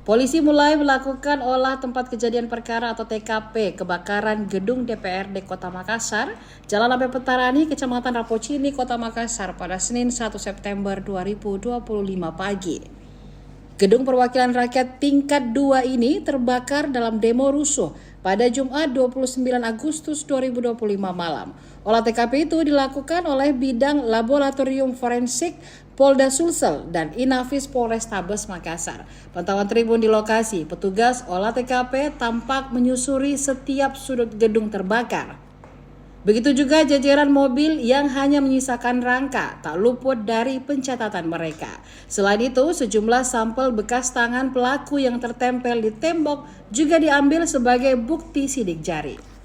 Polisi mulai melakukan olah tempat kejadian perkara atau TKP kebakaran gedung DPRD Kota Makassar, Jalan Ampel Petarani, Kecamatan Rapocini, Kota Makassar pada Senin 1 September 2025 pagi. Gedung perwakilan rakyat tingkat 2 ini terbakar dalam demo rusuh pada Jumat 29 Agustus 2025 malam. Olah TKP itu dilakukan oleh Bidang Laboratorium Forensik Polda Sulsel dan Inafis Polrestabes Makassar. Pantauan tribun di lokasi, petugas olah TKP tampak menyusuri setiap sudut gedung terbakar. Begitu juga jajaran mobil yang hanya menyisakan rangka tak luput dari pencatatan mereka. Selain itu, sejumlah sampel bekas tangan pelaku yang tertempel di tembok juga diambil sebagai bukti sidik jari.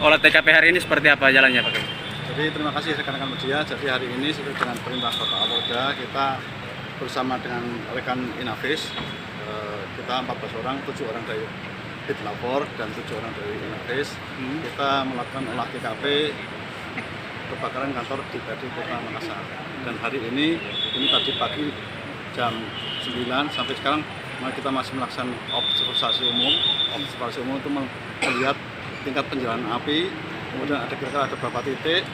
Olah TKP hari ini seperti apa jalannya Pak? Jadi terima kasih rekan-rekan media. Jadi hari ini sesuai dengan perintah Bapak Kapolda, kita bersama dengan rekan Inafis, kita 14 orang, 7 orang dari Bitlapor dan 7 orang dari Inafis. Kita melakukan olah TKP kebakaran kantor DPRD Kota Makassar. Dan hari ini tadi pagi jam 9 sampai sekarang kita masih melaksanakan observasi umum. Observasi umum itu melihat tingkat penjalanan api, kemudian ada kira-kira ada beberapa titik.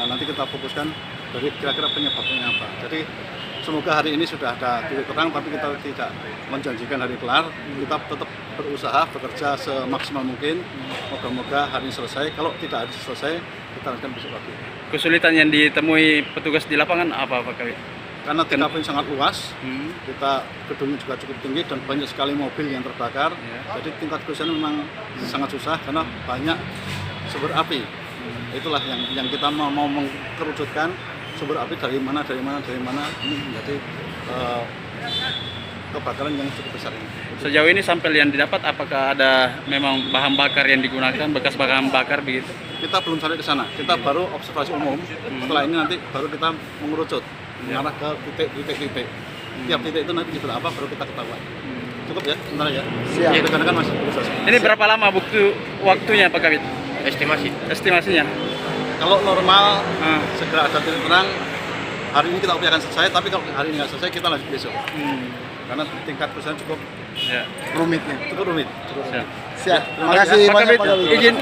Nanti kita fokuskan dari kira-kira penyebabnya apa. Jadi semoga hari ini sudah ada titik terang, tapi kita tidak menjanjikan hari kelar. Kita tetap berusaha bekerja semaksimal mungkin. Moga-moga hari ini selesai. Kalau tidak hari selesai, kita akan besok lagi. Kesulitan yang ditemui petugas di lapangan apa Pak Kawi? Karena TKP sangat luas, kita gedungnya juga cukup tinggi dan banyak sekali mobil yang terbakar. Jadi tingkat kesulitan memang sangat susah karena banyak sumber api. Itulah yang kita mau mengerucutkan sumber api dari mana ini menjadi kebakaran yang cukup besar ini. Sejauh ini sampel yang didapat apakah ada memang bahan bakar yang digunakan, bekas bahan bakar begitu? Kita belum sampai ke sana. Kita baru observasi umum. Setelah ini nanti baru kita mengerucut mengarah ke titik-titik. Tiap titik itu nanti judul apa baru kita ketahuan. Cukup ya, sebentar ya. Siap. Rekan-rekan masih berusaha. Ini berapa lama waktunya Pak Kabit? Estimasinya? Kalau normal segera ada titik terang, hari ini kita upayakan selesai. Tapi kalau hari ini nggak selesai, kita lanjut besok. Karena tingkat kerusakan cukup rumitnya. Cukup rumit. Siap. Terima kasih Pak banyak Kabit. Pak Kabit. Izin.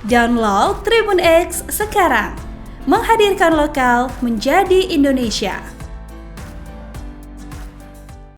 Download Tribun X sekarang. Menghadirkan lokal menjadi Indonesia.